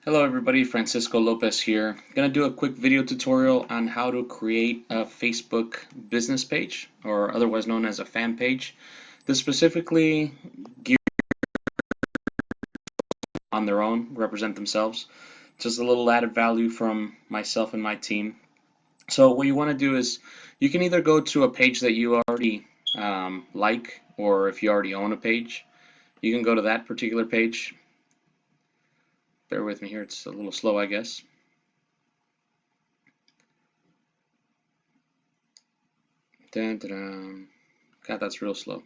Hello everybody, Francisco Lopez here. I'm going to do a quick video tutorial on how to create a Facebook business page, or otherwise known as a fan page. This specifically geared on their own, represent themselves. Just a little added value from myself and my team. So what you want to do is you can either go to a page that you already like, or if you already own a page, you can go to that particular page. Bear with me here, it's a little slow, I guess. Dun, dun, dun. God, that's real slow.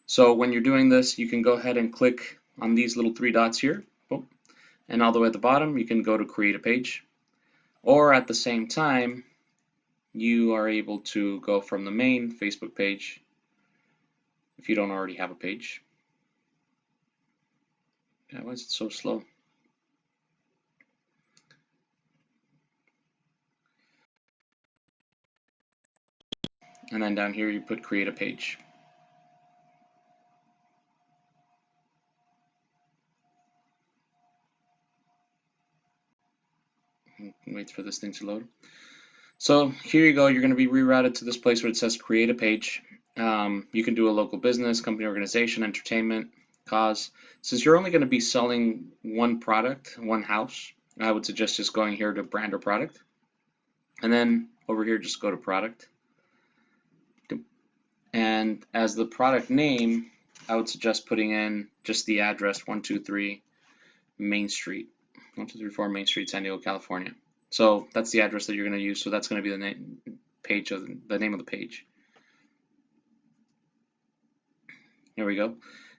So when you're doing this, you can go ahead and click on these little three dots here. Oh, and all the way at the bottom, you can go to create a page. Or at the same time, you are able to go from the main Facebook page if you don't already have a page. Yeah, why is it so slow? And then down here, you put create a page. Wait for this thing to load. So here you go, you're going to be rerouted to this place where it says create a page. You can do a local business, company, organization, entertainment, cause. Since you're only going to be selling one product, one house, I would suggest just going here to brand or product. And then over here, just go to product. And as the product name, I would suggest putting in just the address 123 Main Street, 1234 Main Street, San Diego, California. So that's the address that you're going to use. So that's going to be the name of the page. Here we go.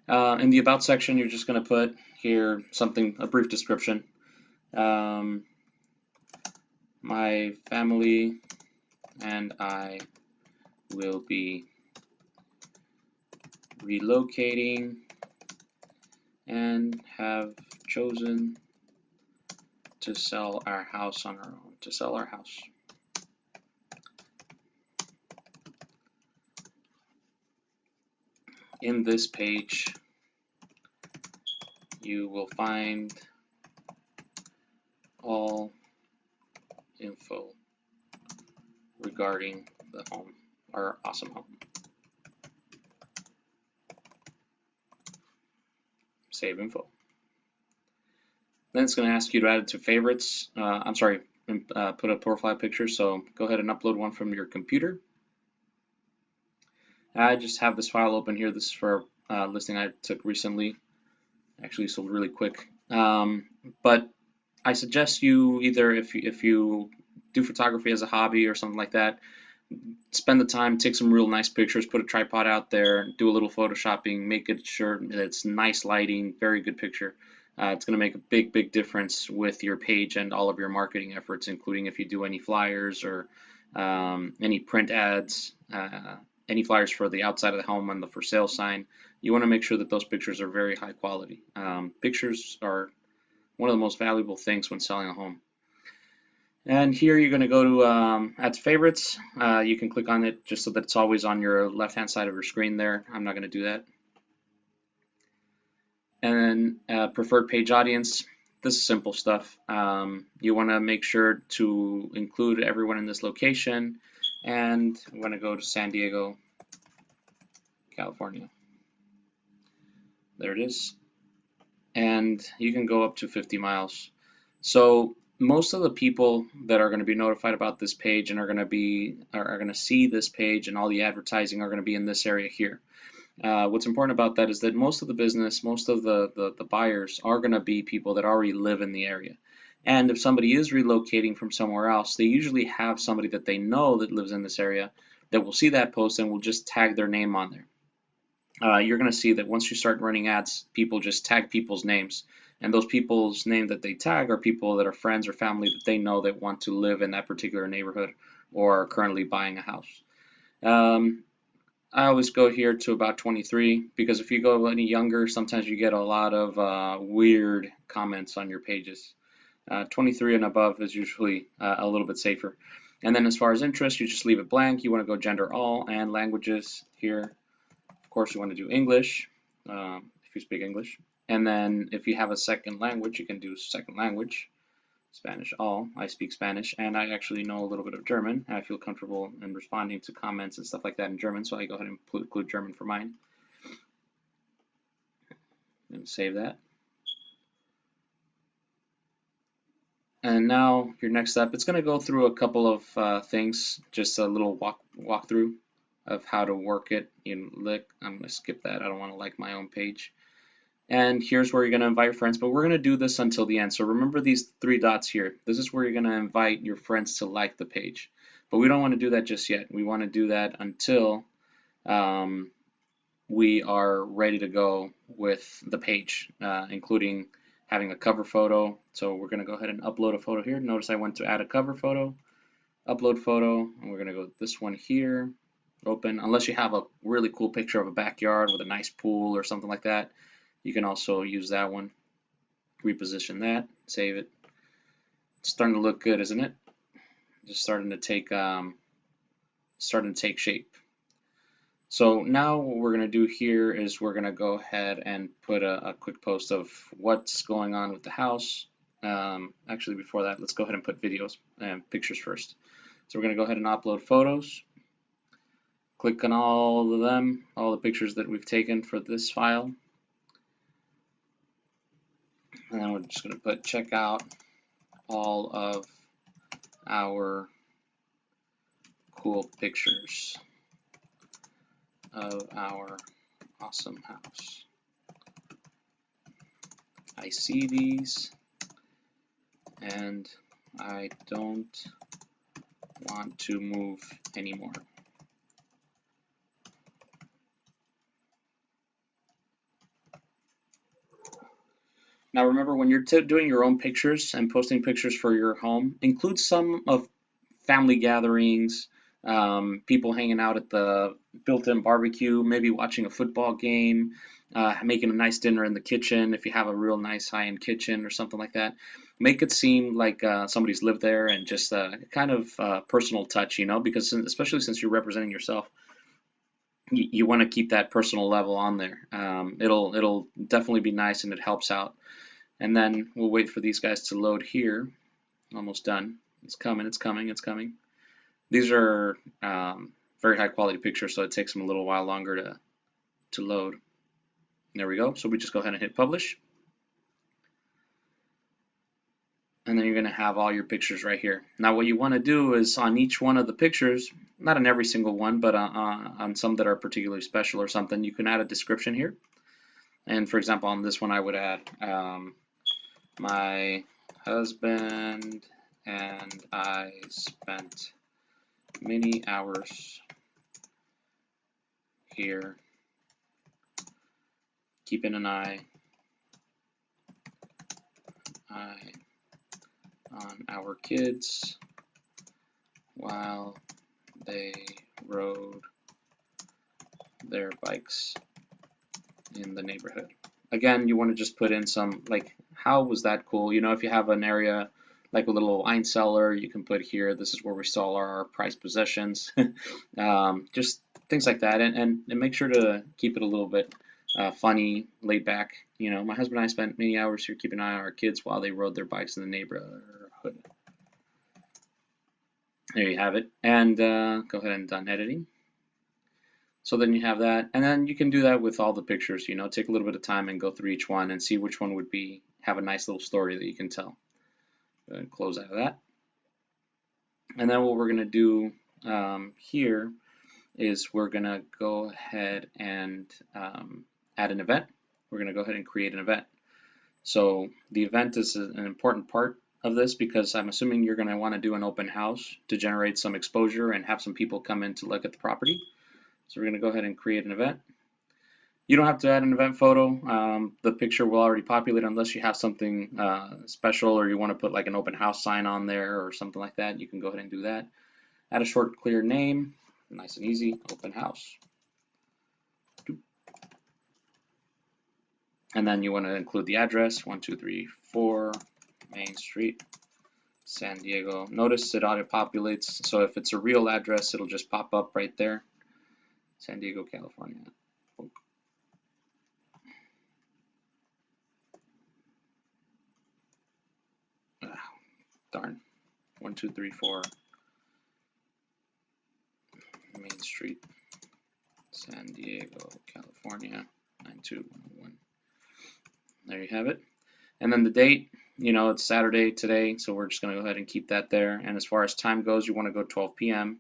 In the about section, you're just going to put here a brief description. My family and I will be relocating and have chosen to sell our house on our own, to sell our house. In this page, you will find all info regarding the home, our awesome home. Save info. Then it's going to ask you to add it to favorites. Put a profile picture. So go ahead and upload one from your computer. I just have this file open here. This is for a listing I took recently. Actually sold really quick. But I suggest you either, if you do photography as a hobby or something like that, spend the time, take some real nice pictures, put a tripod out there, do a little photoshopping, make it sure it's nice lighting, very good picture. It's going to make a big difference with your page and all of your marketing efforts, including if you do any flyers or any print ads, any flyers for the outside of the home and the for sale sign. You want to make sure that those pictures are very high quality. Pictures are one of the most valuable things when selling a home. And here you're going to go to add to favorites. You can click on it just so that it's always on your left hand side of your screen there. I'm not going to do that. And then preferred page audience. This is simple stuff. You want to make sure to include everyone in this location. And I'm going to go to San Diego, California. There it is. And you can go up to 50 miles. So most of the people that are going to be notified about this page and are going to see this page and all the advertising are going to be in this area here. What's important about that is that most of the business, most of the buyers are going to be people that already live in the area. And if somebody is relocating from somewhere else, they usually have somebody that they know that lives in this area that will see that post and will just tag their name on there. You're going to see that once you start running ads, people just tag people's names. And those people's name that they tag are people that are friends or family that they know that want to live in that particular neighborhood or are currently buying a house. I always go here to about 23 because if you go any younger, sometimes you get a lot of weird comments on your pages. 23 and above is usually a little bit safer. And then as far as interest, you just leave it blank. You want to go gender all and languages here. Of course, you want to do English if you speak English. And then if you have a second language, you can do second language, Spanish all. I speak Spanish, and I actually know a little bit of German. I feel comfortable in responding to comments and stuff like that in German, so I go ahead and include German for mine. And save that. And now your next step, it's going to go through a couple of things, just a little walkthrough of how to work it. I'm going to skip that. I don't want to like my own page. And here's where you're going to invite friends, but we're going to do this until the end. So remember these three dots here. This is where you're going to invite your friends to like the page. But we don't want to do that just yet. We want to do that until we are ready to go with the page, including having a cover photo. So we're going to go ahead and upload a photo here. Notice I went to add a cover photo, upload photo, and we're going to go with this one here, open. Unless you have a really cool picture of a backyard with a nice pool or something like that, you can also use that one. Reposition that, save it. It's starting to look good, isn't it? Just starting to take shape. So now what we're going to do here is we're going to go ahead and put a quick post of what's going on with the house. Actually, before that, let's go ahead and put videos and pictures first. So we're going to go ahead and upload photos. Click on all of them, all the pictures that we've taken for this file. And then we're just going to put check out all of our cool pictures of our awesome house. I see these and I don't want to move anymore. Now remember, when you're doing your own pictures and posting pictures for your home, include some of family gatherings, people hanging out at the built-in barbecue, maybe watching a football game, making a nice dinner in the kitchen if you have a real nice high-end kitchen or something like that. Make it seem like somebody's lived there, and just kind of personal touch, because especially since you're representing yourself, you want to keep that personal level on there. It'll definitely be nice, and it helps out. And then we'll wait for these guys to load here. Almost done. It's coming, it's coming, it's coming. These are very high quality pictures, so it takes them a little while longer to load. There we go. So we just go ahead and hit publish. And then you're going to have all your pictures right here. Now what you want to do is on each one of the pictures, not on every single one, but on some that are particularly special or something, you can add a description here. And for example, on this one I would add my husband and I spent many hours here keeping an eye on our kids while they rode their bikes in the neighborhood. Again, you want to just put in some, like, how was that cool? If you have an area like a little wine cellar, you can put here, this is where we store our prized possessions. Just things like that, and make sure to keep it a little bit funny, laid back. My husband and I spent many hours here keeping an eye on our kids while they rode their bikes in the neighborhood. There you have it. And go ahead and done editing. So then you have that, and then you can do that with all the pictures. Take a little bit of time and go through each one and see which one would have a nice little story that you can tell. Go ahead and close out of that. And then what we're going to do here is we're going to go ahead and add an event. We're going to go ahead and create an event. So the event is an important part of this, because I'm assuming you're going to want to do an open house to generate some exposure and have some people come in to look at the property. So we're going to go ahead and create an event. You don't have to add an event photo. The picture will already populate unless you have something special, or you want to put like an open house sign on there or something like that. You can go ahead and do that. Add a short, clear name. Nice and easy. Open house. And then you want to include the address, 1234 Main Street, San Diego. Notice it auto-populates, so if it's a real address, it'll just pop up right there. San Diego, California. darn, 1234 Main Street, San Diego, California, 92101. There you have it. And then the date, you know, it's Saturday today, so we're just going to go ahead and keep that there. And as far as time goes, you want to go 12 p.m.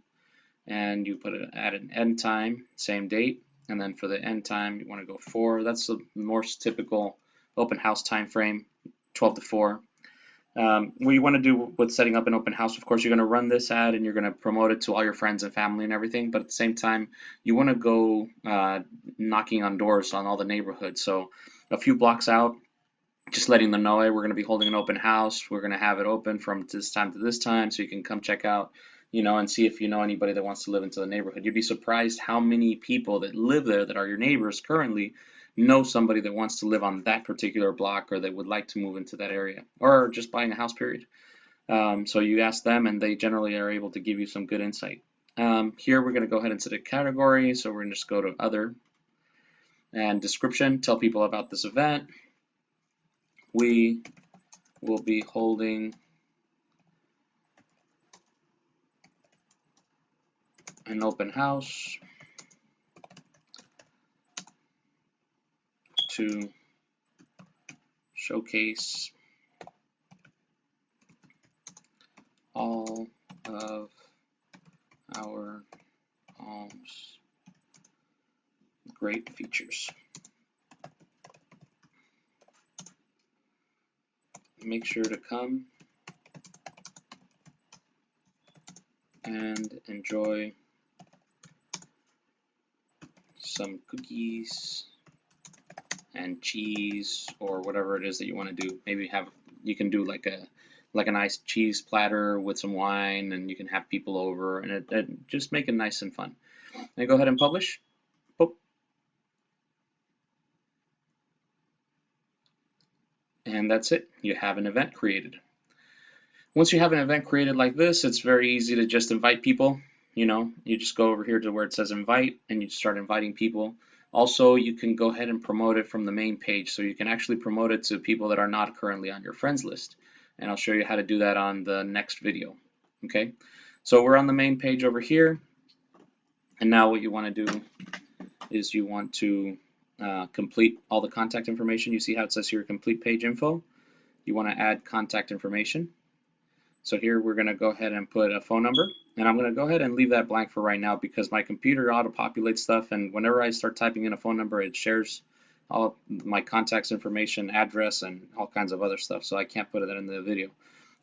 and you put it at an end time, same date. And then for the end time, you want to go 4. That's the most typical open house time frame, 12 to 4. What you want to do with setting up an open house, of course, you're going to run this ad and you're going to promote it to all your friends and family and everything. But at the same time, you want to go knocking on doors on all the neighborhoods. So a few blocks out, just letting them know, hey, we're going to be holding an open house. We're going to have it open from this time to this time, so you can come check out, you know, and see if you know anybody that wants to live into the neighborhood. You'd be surprised how many people that live there that are your neighbors currently know somebody that wants to live on that particular block or that would like to move into that area or just buying a house, period. So you ask them and they generally are able to give you some good insight. Here we're going to go ahead and set a category. So we're going to just go to other and description, tell people about this event. We will be holding an open house to showcase all of our home's great features. Make sure to come and enjoy some cookies and cheese or whatever it is that you want to do. Maybe you can do like a nice cheese platter with some wine, and you can have people over, and it just make it nice and fun. And go ahead and publish. Boop. And that's it. You have an event created. Once you have an event created like this, it's very easy to just invite people. You know, you just go over here to where it says invite and you start inviting people. Also, you can go ahead and promote it from the main page, so you can actually promote it to people that are not currently on your friends list. And I'll show you how to do that on the next video. Okay, so we're on the main page over here, and now what you want to do is you want to complete all the contact information. You see how it says here complete page info? You want to add contact information. So here we're going to go ahead and put a phone number, and I'm going to go ahead and leave that blank for right now because my computer auto-populates stuff, and whenever I start typing in a phone number, it shares all my contacts information, address, and all kinds of other stuff, so I can't put it in the video.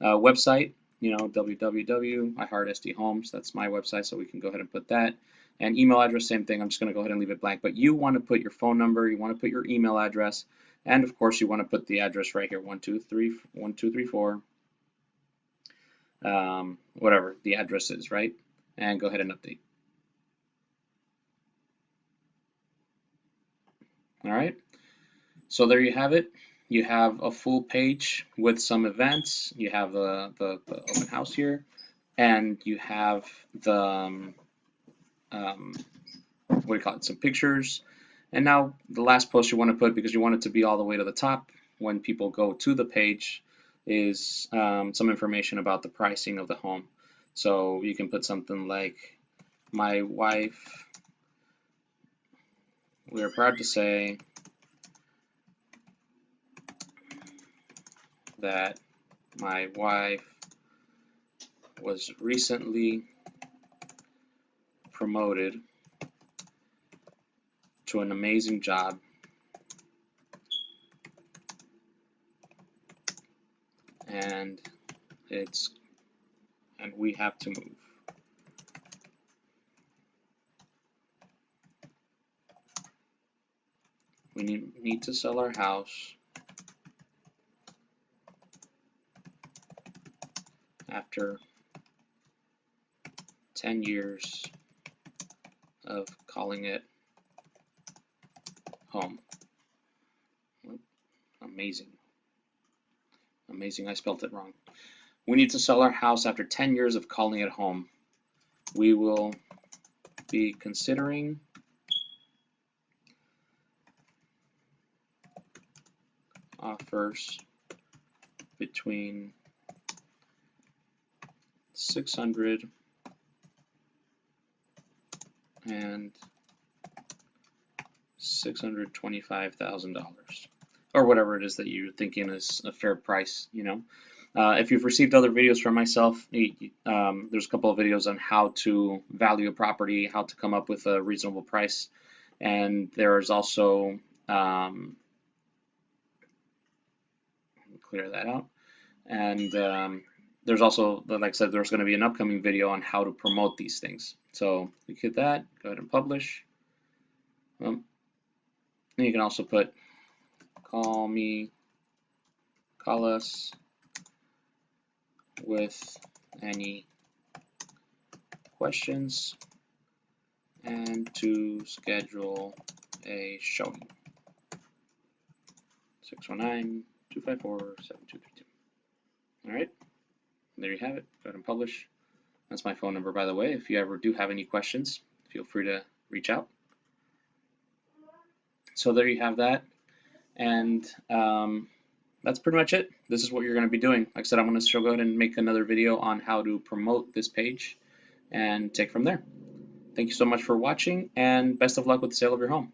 Website, you know, www.iheartsdhomes, that's my website, so we can go ahead and put that. And email address, same thing, I'm just going to go ahead and leave it blank, but you want to put your phone number, you want to put your email address, and of course you want to put the address right here, 1234 whatever the address is, right? And go ahead and update. All right, so there you have it. You have a full page with some events. You have the open house here, and you have the what do you call it, some pictures. And now the last post you want to put, because you want it to be all the way to the top when people go to the page, is some information about the pricing of the home. So you can put something like, my wife, we are proud to say that my wife was recently promoted to an amazing job, and we have to move. We need to sell our house after 10 years of calling it home. Amazing. Amazing, I spelled it wrong. We need to sell our house after 10 years of calling it home. We will be considering offers between 600 and $625,000, or whatever it is that you're thinking is a fair price, you know. If you've received other videos from myself, there's a couple of videos on how to value a property, how to come up with a reasonable price, and there's also clear that out. And there's also, like I said, there's going to be an upcoming video on how to promote these things. So you hit that, go ahead and publish. And you can also put call us with any questions and to schedule a showing. 619-254-7232. All right, there you have it. Go ahead and publish. That's my phone number, by the way. If you ever do have any questions, feel free to reach out. So there you have that, and that's pretty much it. This is what you're going to be doing. Like I said, I'm going to go ahead and make another video on how to promote this page and take from there. Thank you so much for watching, and best of luck with the sale of your home.